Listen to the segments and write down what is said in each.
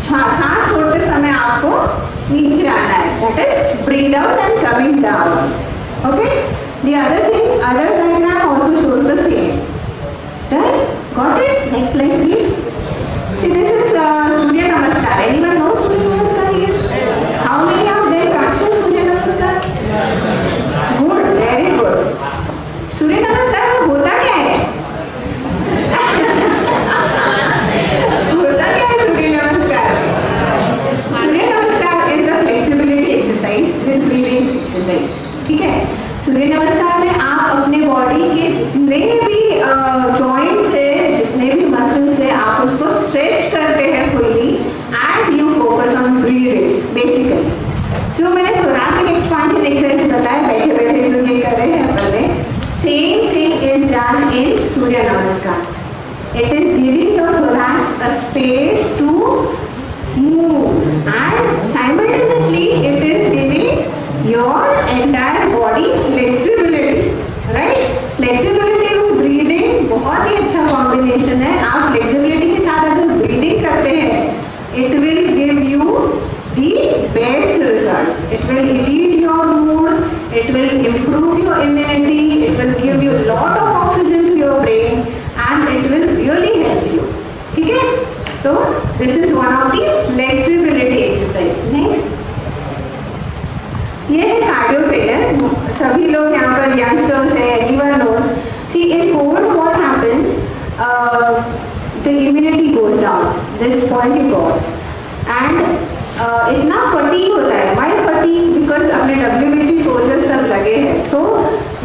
सांस छोड़ते समय आपको नीचे आना है, that is breathe out and coming down. Okay? The other thing, other diagram also shows the same. Done? Got it? Next slide please. See, this is Surya Namaskar. Anyone know Surya Namaskar here? How many of them practice Surya Namaskar? Good, very good. Surya Namaskar में होता क्या है? होता क्या है सूर्य नमस्कार? सूर्य नमस्कार is a flexibility exercise with breathing exercise. ठीक है? सूर्य नमस्कार में आप अपने बॉडी के जितने भी जॉइंट्स है, जितने भी मसल्स है, आप उसको स्ट्रेच करते हैं fully and you focus on breathing basically. जो मैंने थोरैसिक एक्सपांशन एक्सरसाइज बताया बैठे बैठे जो ये कर रहे हैं अपन ने, same thing is done in Surya Namaskar. It is giving your thorax a space to move and simultaneously it is giving your entire body flexibility, right? Flexibility with breathing बहुत ही अच्छा combination है. आप flexibility के साथ अगर breathing करते हैं, it will give you the best results. It will elevate your mood, it will improve your immunity, it will give you a lot of oxygen to your brain and it will really help you. ठीक है? तो this is one of the flexibility exercise. Next. ये है cardio trainer. सभी लोग यहाँ पर youngsters है, everyone knows. See, in COVID what happens? The immunity goes down. This point you got. And इतना फटीग होता है. Why fatigue? Because अपने WBC सोल्जर्स सब लगे हैं. So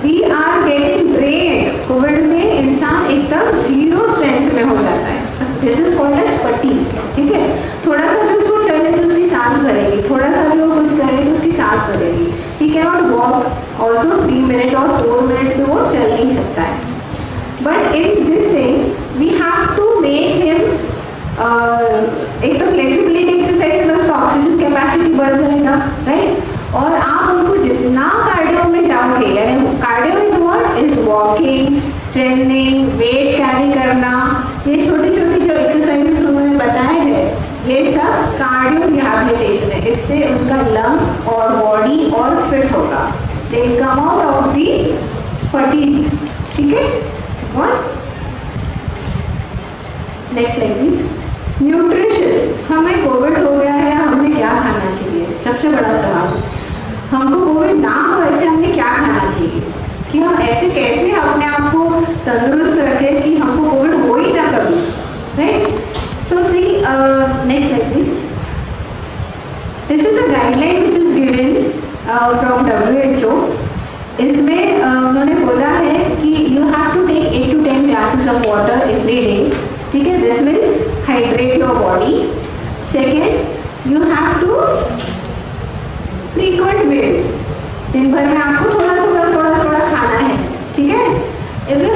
we are getting drained. Covid में इंसान एकदम जीरो स्ट्रेंथ में हो जाता है. This is called as fatigue. ठीक है? थोड़ा सा भी उसको चले तो उसकी सांस भरेगी, थोड़ा सा भी वो कुछ करे तो उसकी सांस भरेगी. He cannot walk also 3 minutes और 4 minutes में वो चल नहीं सकता है. But in this thing we have to make him एक तो फ्लेक्सिबिलिटी एक्सरसाइज में उसका ऑक्सीजन कैपेसिटी बढ़ जाएगा, राइट? और आप उनको जितना कार्डियो में जाओगे, यानी cardio is what is walking, straining, weight carry करना, ये छोटी छोटी जो एक्सरसाइजेस उन्होंने बताए हैं, ये सब कार्डियो रिहैबिलिटेशन है. इससे उनका लंग और बॉडी और फिट होगा. They will come out of the fatigue. ठीक है? What next slide please. Nutrition. हमें कोविड हो गया है, हमने क्या खाना चाहिए? सबसे बड़ा सवाल. हमको कोविड ना हो ऐसे हमने क्या खाना चाहिए, कि हम ऐसे कैसे अपने आप को तंदुरुस्त रखें कि हमको कोविड हो ही ना कभी, right? So see next slide please. This is a guideline which is given from WHO. इसमें उन्होंने बोला है कि you have to take 8 to 10 glasses of water every day. ठीक है? This will hydrate your body. Second, you have to frequent meals. दिन भर में आपको थोड़ा थोड़ा खाना है. ठीक है? If you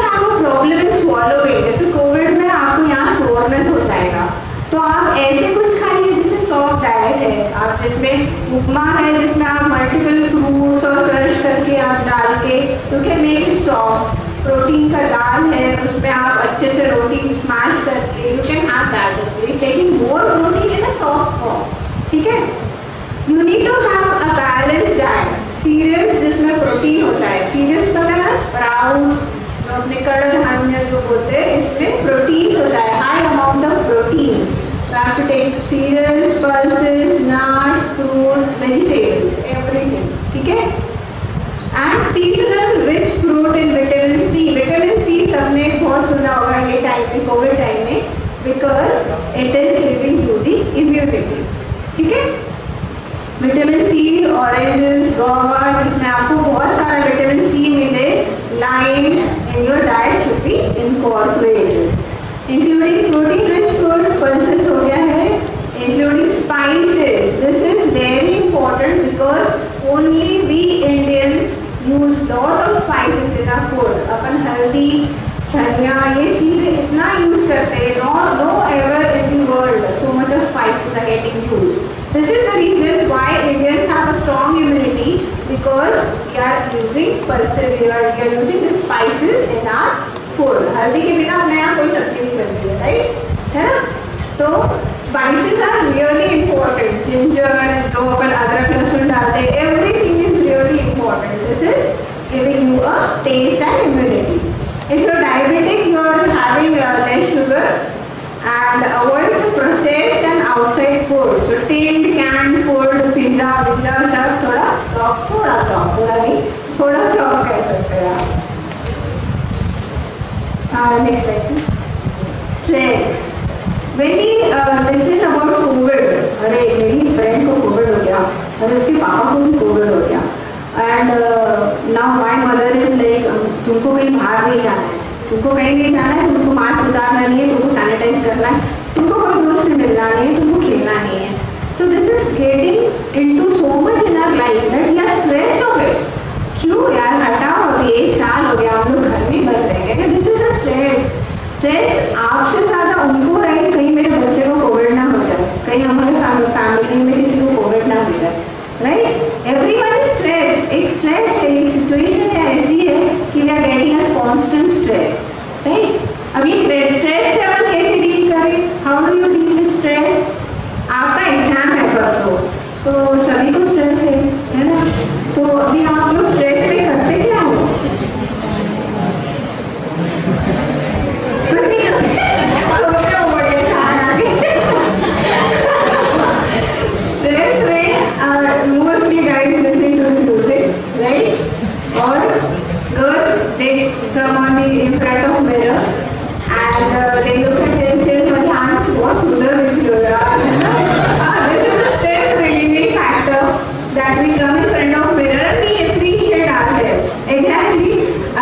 have a problem in swallowing, जैसे कोविड में आपको यहाँ सोरनेस हो जाएगा, तो आप ऐसे कुछ खाइए जिससे सॉफ्ट डाइट है. आप जिसमें उपमा है, जिसमें आप मल्टीपल फ्रूट्स और क्रश करके आप डाल के you can make it soft. Protein का दाल है, उसमें आप अच्छे से रोटी स्मैश करके you can have that. Taking more protein in a soft form. ठीक है? You need to have a balance diet. Cereals जिसमें प्रोटीन होता है, सीरियल्स पता है ना, स्प्राउट्स, अपने कड़ल धान्य जो बोलते हैं, इसमें प्रोटीन होता है, high amount of protein. You have to take cereals, pulses, nuts, fruits, vegetables, everything. ठीक है? And seasonal rich fruit in vitamin C. Vitamin C सबने बहुत सुना होगा ये टाइम में, कोविड टाइम में, because it is giving you the immunity. ठीक है? विटामिन सी, ऑरेंजेस, गुआवा, जिसमें आपको बहुत सारा विटामिन सी मिले, lime in your diet should be incorporated. Including protein rich food, pulses हो गया है, including spices. This is very important because only we Indians use lot of spices in our food. अपन हल्दी, धनिया, ये चीजें इतना use करते हैं. No ever in the world so much of spices are getting used. This is the reason why Indians have a strong immunity, because we are using pulses, we are using the spices in our food. हल्दी के बिना अपने यहाँ कोई सब्जी नहीं बनती है, राइट? है ना? Next slide. Stress, when we listen about Covid, अरे मेरी फ्रेंड को कोविड हो गया, अरे उसके पापा को भी कोविड हो गया, and now my mother is like तुमको कहीं बाहर नहीं जाना है, तुमको कहीं नहीं जाना है, तुमको मास्क उतारना नहीं है, तुमको सैनिटाइज करना है, तुमको कोई दोस्त से मिलना नहीं है, तुमको खेलना नहीं है। So this is getting into so much in our life that we are stressed of it. क्यों यार, हटाओ, अभी 1 साल हो गया हम लोग घर में बंद रहेंगे। This is a stress. Stress आपसे ज़्यादा उनको है कि कहीं मेरे बच्चे को कोविड ना हो जाए, कहीं हमारे फैमिली में किसी को कोविड ना हो जाए, राइट? Everyone is stress. एक स्ट्रेस है, एक सिचुएशन है ऐसी है कि we are getting a constant stress, right? अब ये स्ट्रेस से अपन कैसे डील करें? How do you deal with stress? आपका एग्जाम है परसों, तो सभी को स्ट्रेस है ना? तो अभी आप लोग स्ट्रेस पे करते क्या हो? Come on in front of mirror and they look at themselves and ask, "What sundar दिख रहे हो यार?" This is a stress relieving factor that we come in front of mirror and we appreciate ourselves. Exactly.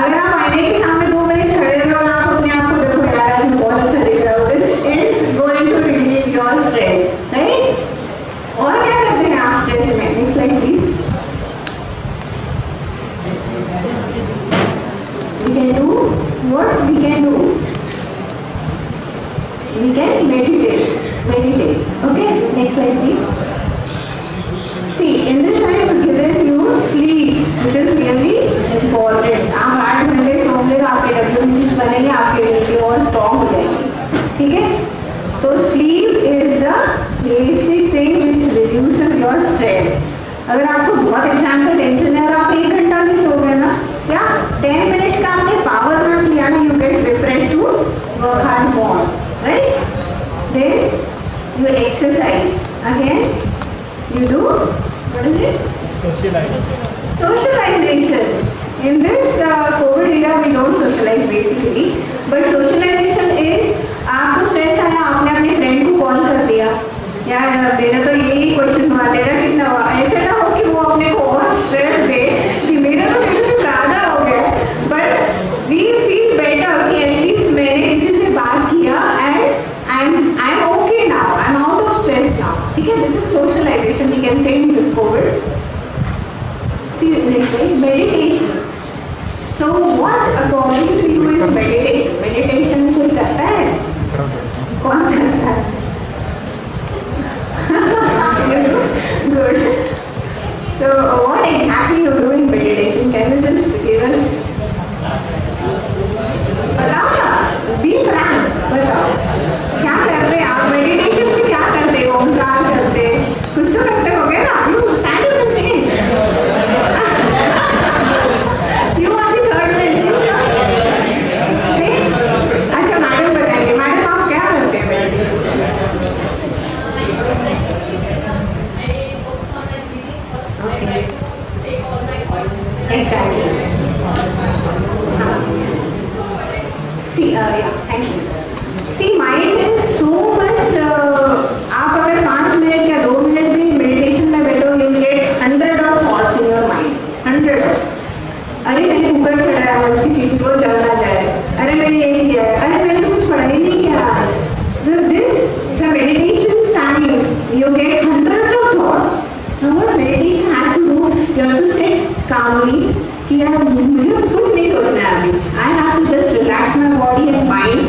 अगर आप आईने के सामने 2 minute खड़े रहो और आप अपने आप को देखो, यार आज बहुत अच्छा दिख रहा हो, this is going to relieve your stress, right? और क्या करते हैं आप स्ट्रेस में? Next slide please. We can do what we can do. We can meditate. Okay, next slide please. See, in this slide it gives you sleep, which is really important. आप 8 घंटे सोओगे तो आपके WBCs बनेंगे, आपके immunity और strong हो जाएगी, ठीक है? तो sleep is the basic thing which reduces your stress. अगर आपको बहुत एग्जाम का टेंशन है और आप 1 घंटा भी सो गए ना, या 10 मिनट्स का आपने पावर नैप लिया ना, you get refresh to work hard more, right? Then you exercise again, you do what is it? Socialization. In this COVID era, we don't socialize basically, but socialization is आपको stress आया, आपने अपने friend को call कर दिया, यार मेरा तो यही क्वेश्चन हुआ, तेरा कितना हुआ? ऐसा ना हो कि वो अपने को और स्ट्रेस दे कि मेरा तो मेरे से ज़्यादा हो गया, बट वी फील बेटर कि एटलीस्ट मैंने किसी से बात किया and I am okay now, I am out of stress now, ठीक है? This is socialization we can say in this Covid. See next is meditation. So what according to you is meditation? Meditation कोई करता है? कौन करता है? Good. So, what exactly you do in meditation? Can you just give us? बताओ ना, be frank, बताओ क्या कर रहे हैं आप मेडिटेशन में? क्या करते हो? ओमकार करते, कुछ तो करते होगे ना? You stand up and sing. You are the third bench. अच्छा मैडम बताएंगे, मैडम आप क्या करते हैं meditation? Exactly. See, yeah, thank you. See, mind is so much. आप अगर 5 मिनट या 2 मिनट भी मेडिटेशन में बैठो, you get 100 of thoughts in your mind. 100. अरे मैंने कुकर चढ़ाया है, उसकी चीज़ को जलना जाए, अरे मैंने ये किया है, अरे मैंने तो कुछ पढ़ा ही नहीं किया आज। This the meditation time, you get hundreds of thoughts. Now what meditation has to do, you have to sit calmly कि यार मुझे कुछ नहीं सोचना है अभी, I have to just relax my body and mind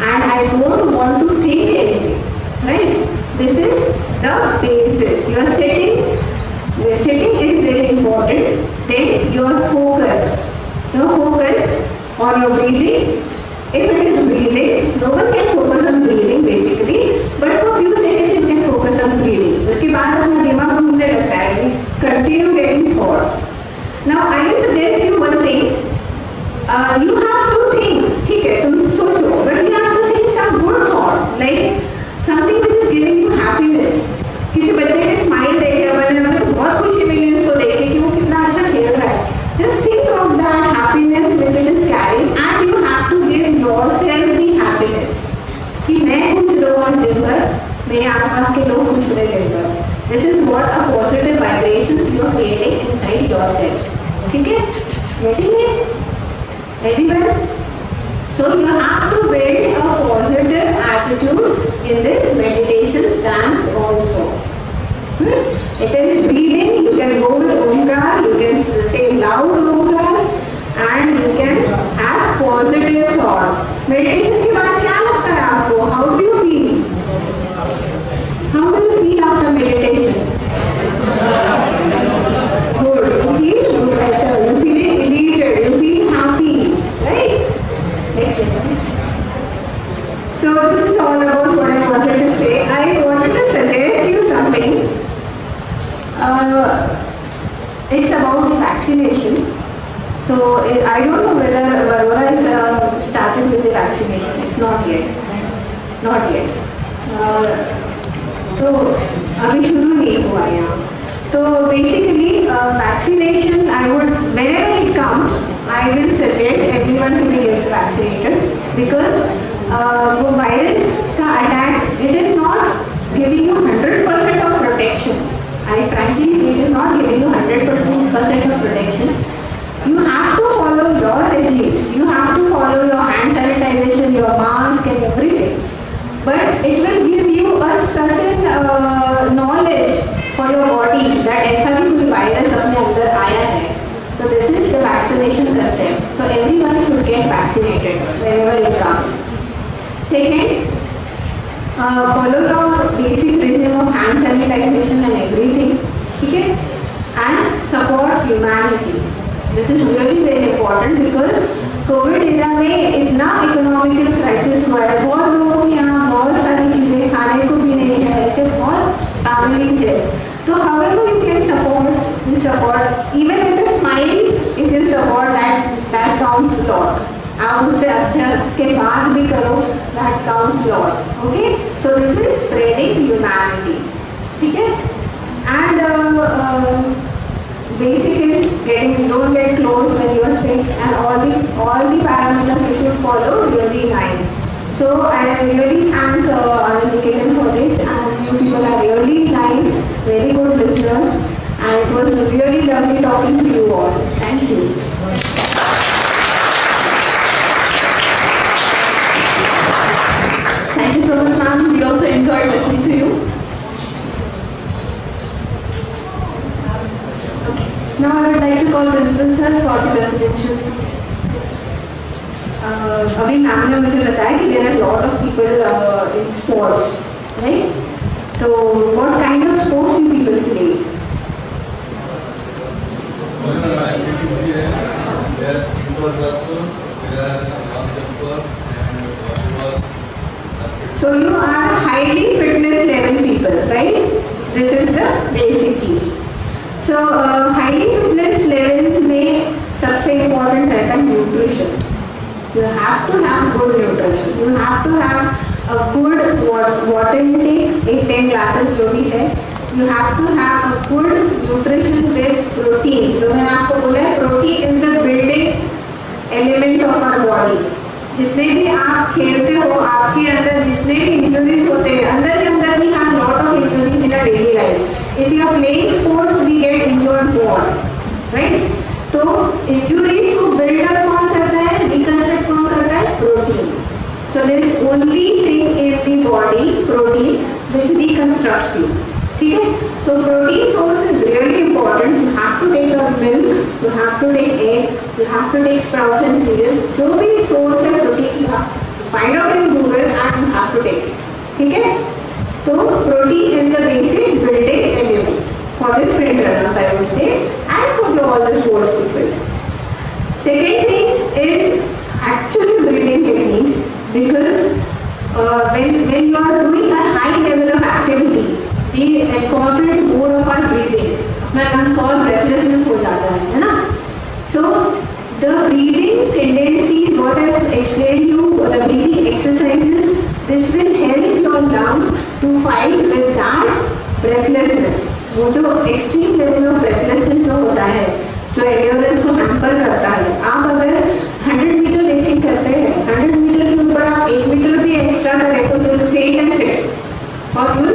and I don't want to think anything, right? This is the basis. You are sitting is very important. Then you are focused. You are focused on your breathing. If it is breathing, no one can focus on breathing basically, but for few seconds you can focus on breathing. उसके बाद अपना दिमाग घूमने लगता है, continue getting thoughts. Now I will suggest you one thing. You have to think, ठीक है, तुम सोचो, but you have to think some good thoughts, like something which is giving you happiness. किसी बच्चे ने स्माइल देखे, मैंने बहुत खुशी मिली उसको देख के कि वो कितना अच्छा खेल रहा है. Just think of that happiness which it is carrying, and you have to मेरे आसपास के लोग खुश रहे दिन भर. This is what a positive vibrations you are creating inside yourself. ठीक है? Getting it? Everyone? So you have to build a positive attitude in this meditation stance also. It is breathing. You can go with Omkar. You can say loud Omkars, and you can have positive thoughts. Meditation के बाद क्या लगता है आपको? How do you feel? How do you feel after meditation? Good. You feel better. You feel elated. You feel happy, right? Next. So this is all about what I wanted to say. I wanted to suggest you something. It's about the vaccination. So I don't know whether Varora is started with the vaccination. It's not yet. Not yet. तो अभी शुरू नहीं हुआ यहाँ. तो basically vaccination, I would, whenever it comes, I will suggest everyone to be get vaccinated, because वो virus का attack, it is not giving you 100% of protection. I frankly, it is not giving you 100% of protection. You have to follow your regimes. You have to follow your hand sanitization, your mask and everything. But it will give you a certain knowledge for your body that ऐसा भी कोई virus अपने अंदर आया है. So this is the vaccination concept. So everyone should get vaccinated whenever it comes. Second, follow your basic regime of hand sanitization and everything. ठीक है? And support humanity. This is really very important, because Covid era में इतना economical crisis हुआ है. बहुत लोगों के यहाँ बहुत सारी चीज़ें खाने को भी नहीं है. ऐसे बहुत फैमिलीज है. So however you can support, even with a smile, if you support, that counts a lot. आप उससे अच्छा के बाद भी करो, that counts a lot. Okay? So this is spreading humanity. ठीक है? And basic is don't get close when you are sick, and all the parameters you should follow really nice. So I really thank Anand for this, and you people are really nice, very good listeners, and it was really lovely talking to you all. Thank you. Thank you so much, ma'am. We also enjoyed listening to you. Now I would like to call Principal Sir for the presidential speech. अभी ma'am ने मुझे बताया कि there are lot of people in sports, right? So what kind of sports you people play? So you are highly fitness level people, right? This is the basic key. So highly fitness level में सबसे important रहता है nutrition. You have to have good nutrition. You have to have a good water intake, 8-10 glasses जो भी है. You have to have a good nutrition with protein. So मैंने आपको बोला है, protein is the building element of our body. जितने भी आप खेलते हो, आपके अंदर जितने भी इंजरीज होते हैं, अंदर के अंदर भी have lot of injuries in our daily life. If you are playing sports, we get injured more, right? तो injuries को build up कौन करता है, reconstruct कौन करता है, protein. So there is only thing in the body, protein, which reconstructs you. ठीक है? So protein source is really important. You have to take a milk, you have to take egg, you have to take sprouts and cereals. जो भी source है protein का, find out in Google and you have to take it. ठीक है? So protein is the basic building element for the sprint runners, I would say, and for all the sports people. Second thing is actually breathing techniques, because when you are doing a high level of activity, we incorporate more of our breathing. अपना lungs all breathlessness हो जाता है ना? So the breathing tendencies, what I have explained you, the breathing exercises, this will help your lungs to fight with that breathlessness. वो जो extreme level of breathlessness जो होता है, जो endurance को hamper करता है. आप अगर 100 मीटर रेसिंग करते हैं, 100 मीटर के ऊपर आप 1 मीटर भी एक्स्ट्रा करें तो you will faint and sit, or you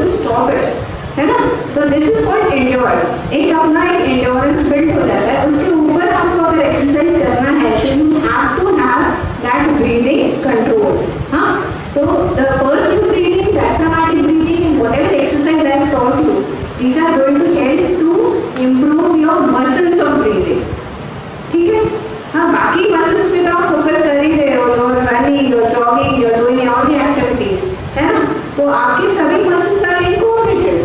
आपके सभी muscles are incoordinated.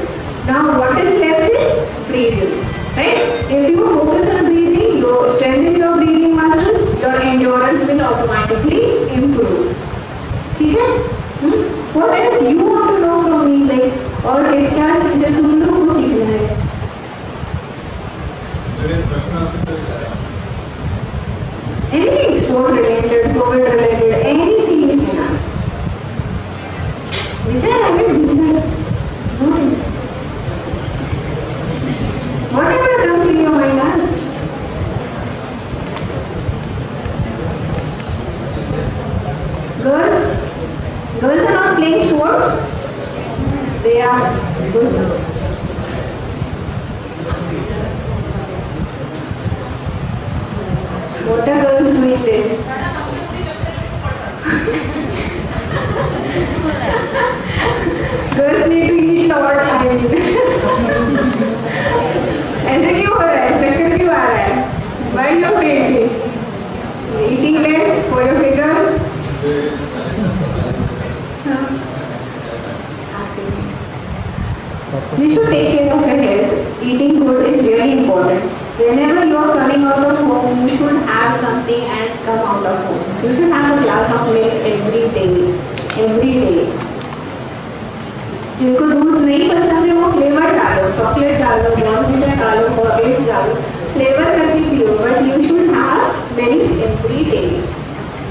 Now what is left is breathing, right? If you focus on breathing, you strengthen your breathing muscles, your endurance will automatically improve. ठीक है? What else you want to know from me, like और क्या चीजें तुम लोगों को सीखना है? Anything sport related, COVID related, anything you can ask. Vijay, I will do that. Whatever comes in your mind, ask. Girls are not playing sports. They are good now. What are girls doing there? Girls need to eat lot. ऐसे क्यों हो रहा है? चक्कर क्यों आ रहा है? Why you are fainting? Eating less for your figures? You should take care of your health. Eating good is really important. Whenever you are coming out of home, you should have something and come out of home. You should have a glass of milk every day. Every day. जिनको दूध नहीं पसंद है वो flavour डालो, chocolate डालो, Bournvita डालो, Horlicks डालो, फ्लेवर करके पियो. But you should have milk every day.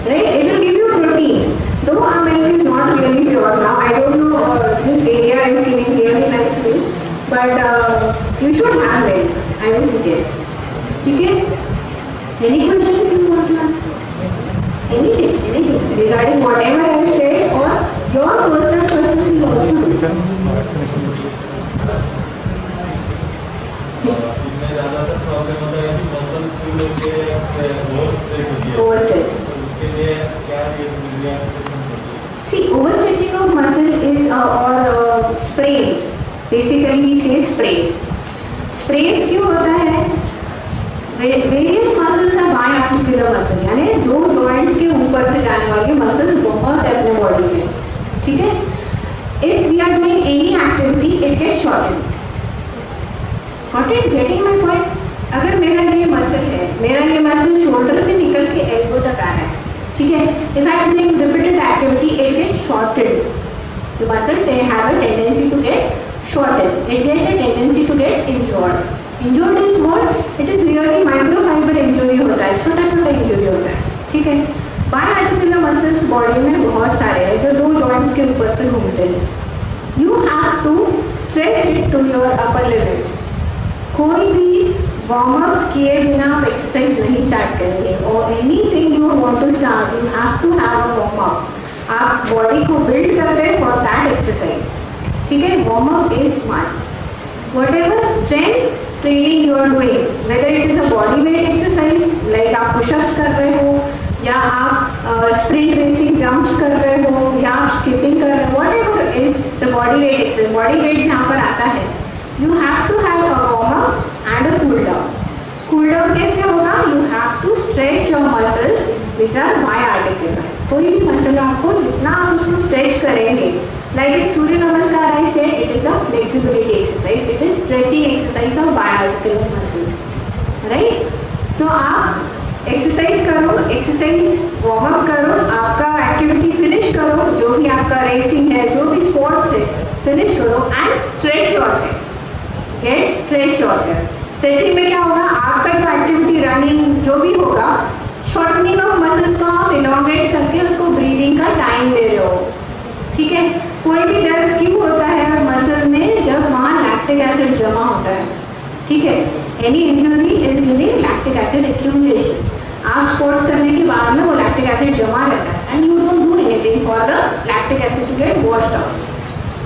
Right? It will give you protein. Though our milk is not really pure now. I don't know this area is giving really nice milk, but you should have milk. I would suggest. Okay? Any questions you want to ask? Anything regarding whatever I have said or your personal questions you also do. Overstretch. See, overstretching of muscle is or sprains. Basically, we say sprains. Sprains क्यों होता है? Various muscles are biarticular muscle, यानी दो joints के ऊपर से जाने वाले muscles बहुत है अपने body में, ठीक है? If we are doing any activity, it gets shortened. Got it? Getting my point? अगर मेरा ये muscle है, मेरा ये muscle shoulder से निकल के elbow तक आ रहा है, ठीक है? If I am doing repeated activity, it gets shortened. The muscle they have a tendency to get shortened. It gets a tendency to get injured. Injured is what? It is really microfiber injury होता है, छोटा छोटा injury होता है, ठीक है? Biarticular muscles body में बहुत सारे हैं जो दो joints के ऊपर से घूमते हैं. You have to stretch it to your upper limits. कोई भी warm up किए बिना आप exercise नहीं start करेंगे. Or anything you want to start, you have to have a warm up. आप body को build कर रहे हैं for that exercise, ठीक है? Warm up is must. Whatever strength training you are doing, whether it is a body weight exercise like आप push-ups कर रहे हो या आप sprint basic jumps कर रहे हो या आप skipping कर रहे हो, whatever is the body weight exercise, body weight जहाँ पर आता है, you have to have a warm up and a cool down. Cool down कैसे होगा? You have to stretch your muscles which are biarticular. कोई भी muscle आपको जितना आप उसको stretch करेंगे, like in Surya Namaskar I said, it is a flexibility exercise. It is stretching exercise of biarticular muscle, right? तो आप exercise करो, exercise warm up करो, आपका activity finish करो, जो भी आपका racing है, जो भी sports है, finish करो and stretch yourself. Get stretch yourself. Stretching में क्या होगा? आपका जो activity running जो भी होगा, shortening of muscles को आप elongate करके उसको breathing का time दे रहे हो, ठीक है? कोई भी दर्द क्यों होता है मसल में? जब वहाँ लैक्टिक एसिड जमा होता है, ठीक है? Any injury is during lactic acid accumulation. आप स्पोर्ट्स करने के बाद में वो लैक्टिक एसिड जमा रहता है and you don't do anything for the lactic acid to get washed out.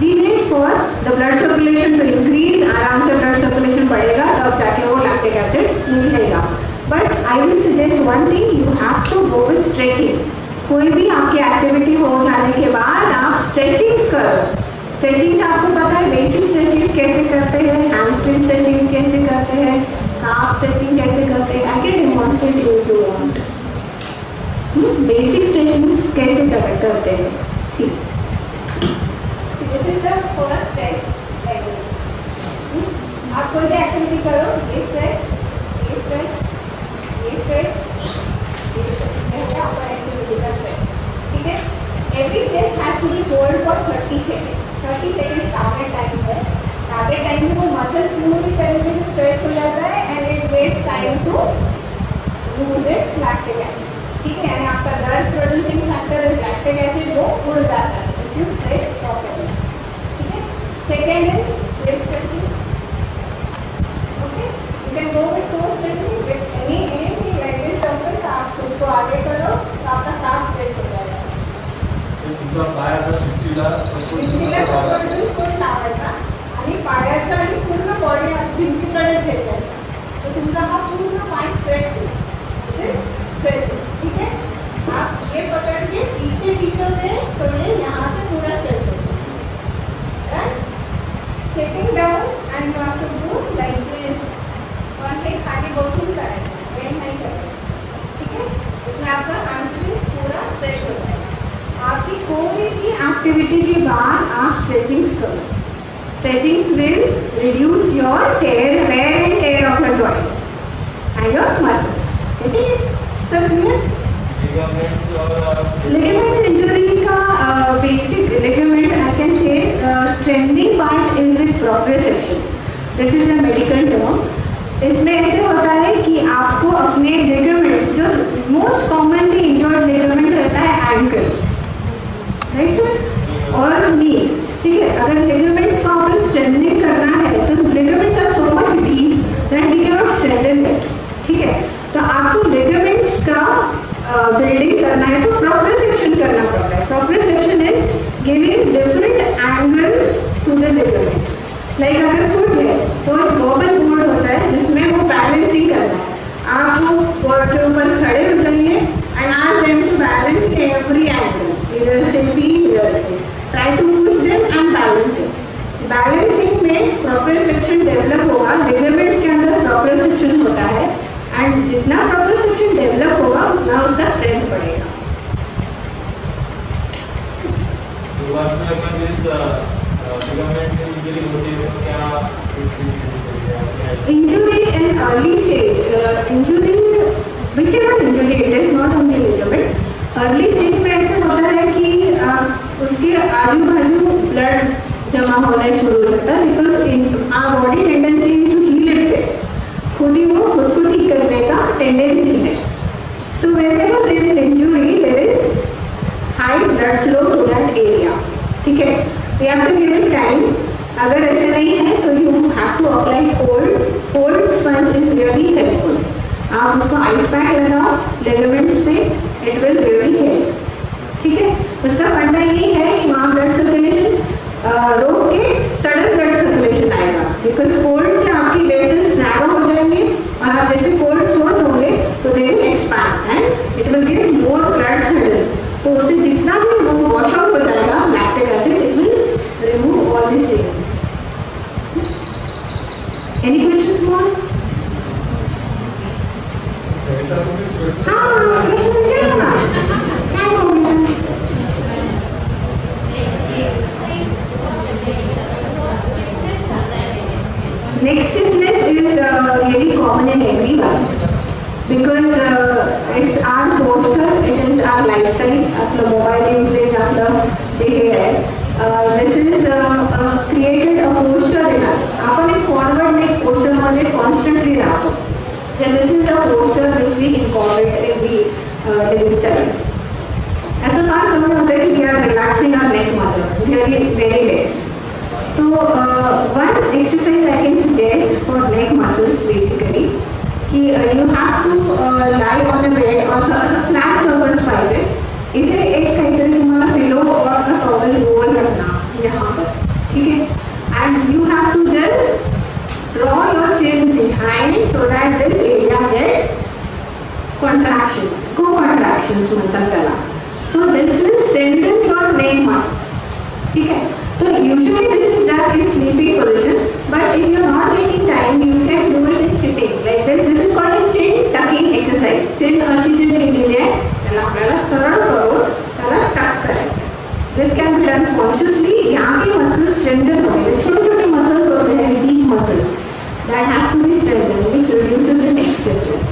We wait for the blood circulation to increase. आराम से ब्लड सर्कुलेशन बढ़ेगा तब जाके वो लैक्टिक एसिड निकलेगा. But I will suggest one thing, you have to go with stretching. कोई भी आपकी एक्टिविटी हो जाने के बाद आप स्ट्रेचिंग्स करो. स्ट्रेचिंग्स आपको पता है बेसिक स्ट्रेचिंग्स कैसे करते हैं, हैमस्ट्रिंग स्ट्रेचिंग कैसे करते हैं, काफ स्ट्रेचिंग कैसे करते हैं. I can demonstrate you if you want. Basic stretchings कैसे करते हैं. She has to be hold for 30 seconds. 30 seconds target time है. टारगेट टाइम में वो मसल फ्लूइड तरीके से स्ट्रेच हो जाता है and it waits time to lose its lactic acid. ठीक है, यानी आपका दर्द producing factor is lactic acid, वो उड़ जाता है इफ यू स्ट्रेच प्रॉपर्ली. ठीक है. Second is weight stretching. Okay, you can go with toe stretching with any like this. Surface आप खुद को आगे करो तो आपका काफ स्ट्रेच हो जाएगा. तुमचा पायाचा सुट्टीला सपोर्ट फुल लावायचा आणि पायाचा आणि पूर्ण बॉडी भिंतीकडे घ्यायचा. तो तुमचा हा पूर्ण पाय स्ट्रेच होईल. स्ट्रेचिंग. ठीक है, आप ये पकड़ के पीछे खींचोगे तो ये यहाँ से पूरा स्ट्रेच होगा. Right. Sitting down and you have to do like this. One पे खाली बसून करायचं, बेंड नहीं करायचं. ठीक है, उसमें आपका हैमस्ट्रिंग्स पूरा स्ट्रेच हो जाएगा. आपकी कोई भी एक्टिविटी के बाद आप स्ट्रेचिंग्स करो. Stretchings will reduce your wear and tear of your joints and your muscles. ठीक है, सब क्लियर. लिगामेंट इंजरी का basic ligament I can say strengthening part is with proprioception. This is a medical term. इसमें ऐसे होता है कि आपको अपने लिगामेंट्स, जो मोस्ट कॉमनली इंजर्ड लिगामेंट रहता है एंकल, राइट सर, और नी. ठीक है, अगर लिगामेंट्स का आपको स्ट्रेंथनिंग करना है तो ligaments are so much deep that we can not strengthen it. ठीक है, तो आपको लिगामेंट्स का बिल्डिंग करना है तो प्रोप्रियोसेप्शन करना पड़ता है. Proprioception is giving different angles to the ligament. Like अगर फुट है तो एक वॉबल बोर्ड होता है जिसमें वो बैलेंसिंग करना है. आप वो बोर्ड के ऊपर खड़े हो जाइए and ask them to balance every angle, इधर से भी इधर से. Try to push them and balance it. Balancing में प्रोप्रियोसेप्शन डेवलप होगा. लिगामेंट्स के अंदर प्रोप्रियोसेप्शन होता है एंड जितना प्रोप्रियोसेप्शन डेवलप होगा उतना उसका स्ट्रेंथ बढ़ेगा. Injury in early stage, injury, whichever injury it is, not only ligament. Early stage में ऐसा होता है कि उसके आजू बाजू ब्लड जमा होना शुरू हो जाता है because our body tendency is to heal itself. खुद ही वो खुद को ठीक करने का टेंडेंसी है. सो wherever there is injury, there is high blood flow to that area. ठीक है, we have to give it time. अगर ऐसा नहीं है तो you have to apply cold sponge is really helpful. आप उसको आइस पैक लगाओ लिगामेंट्स पे, इट विल रियली हेल्प. ठीक है, उसका फंडा ये है कि वहाँ ब्लड सर्कुलेशन रोक के सडन ब्लड सर्कुलेशन आएगा. बिकॉज कोल्ड से आपकी वेसल्स नैरो हो जाएंगे और आप जैसे कोल्ड छोड़ दोगे तो they will expand and it will give more blood sudden. तो उससे जितना भी वो वॉश आउट हो जाएगा lactic acid, it will remove all this ligaments. Any questions more? हाँ, question मिल गया ना? Next stiffness is really common in everyone because it's our posture, it is our lifestyle, आपका mobile usage, आपका देखिए this is created a posture in us. आपण एक forward neck posture मध्ये constantly राहतो. This is a posture which we incorporate in the living style. ऐसा बात समझ होता है कि we are relaxing our neck muscles really very less. तो one exercise I can suggest for neck muscles basically कि you have to lie on a bed or flat surface पाहिजे. इथे एक काहीतरी तुम्हाला पिलो और अपना टॉवल रोल करना यहाँ पर. ठीक है, and you have to just draw your chin behind so that this area gets contractions, co-contractions म्हणतात त्याला. So this will strengthen your neck muscles. ठीक है, तो usually this is done in sleeping position, but if you are not getting time, you can do it in sitting like this. This is called a chin tucking exercise. Chin अशी chin केलेली आहे, त्याला आपल्याला सरळ करून त्याला टक करायचं. This can be done consciously. यहाँ के muscles strengthen होते हैं, छोटे-छोटे muscles होते हैं, deep muscles that has to be strengthened, which reduces the neck stiffness.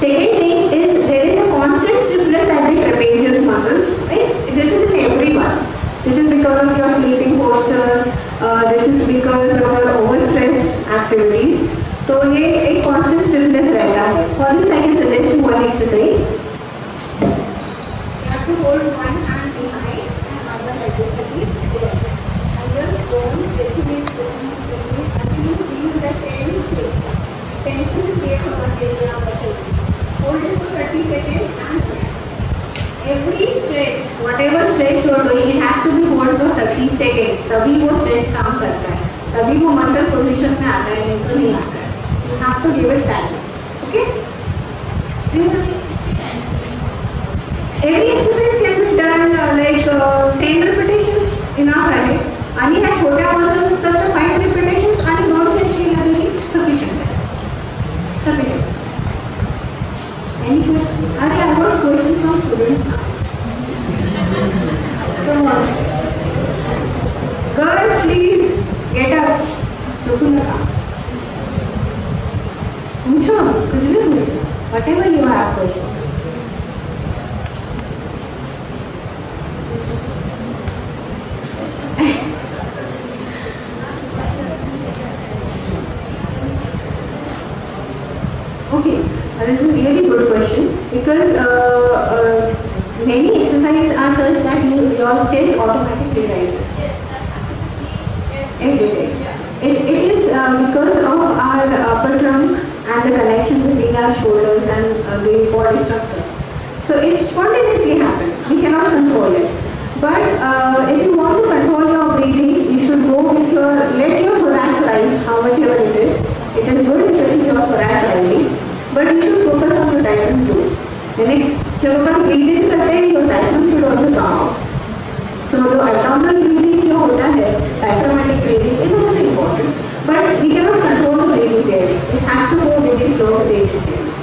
Second thing is there is a constant stiffness at the trapezius muscles. Right? This is in everyone. sleeping postures, this is because of our overstressed activities. तो ये एक constant stiffness रहता है. For this I can suggest you one exercise. You have to hold one hand behind and other like this there. And just go on stretching it until you feel the tension create over the muscle. Hold it for 30 seconds and relax. Every stretch, whatever stretch you are doing, it has to be hold for 30 seconds. तभी वो stretch काम करता है. तभी वो muscle position में आता है, नहीं तो नहीं आता है. You have to give it time. Okay? Every exercise can be done like 10 repetitions enough है. आणि ह्या छोट्या muscles असतात तर 5 repetitions आणि 2 sets केल्याने sufficient आहे. Sufficient. Any questions? I have got questions from students now. Come on. Girls, please get up. Look in the car. Whatever you have questions. Okay, this is a really good question because many exercises are such that your chest automatically rises. Every day. It is because of our upper trunk and the connection between our shoulders and the body structure. So it spontaneously happens. We cannot control it. But if you want to control your breathing, you should go with let your thorax rise, how much ever it is. It is good if it is your thorax rising. But you should focus on your diaphragm too. जब अपन breathing करते हैं, your diaphragm should also come out. So the abdominal breathing जो होता है, diaphragmatic breathing is also important. But we cannot control the breathing there. It has to go with the flow of the experience.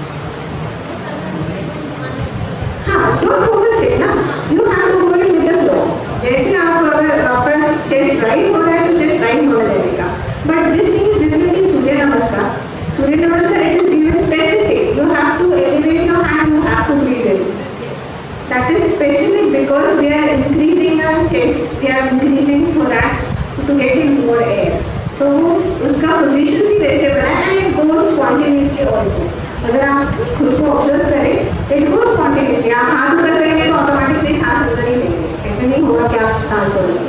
हाँ, don't focus it ना. You have to go with the flow. जैसे आप अगर आपका chest rise हो रहा है तो chest rise होने लगेगा. But this thing is different in सूर्य नमस्कार. सूर्य नमस्कार it is given specific. You have to elevate your hand. You have to breathe in. That is specific because we are increasing our chest. We are increasing thorax to get in more air. तो उसका position ही वैसे बना है and it goes spontaneously also. अगर आप खुद को observe करें it goes spontaneously. आप हाथ ऊपर करेंगे तो ऑटोमेटिकली सांस अंदर ही लेंगे. ऐसे नहीं होगा कि आप सांस छोड़ेंगे.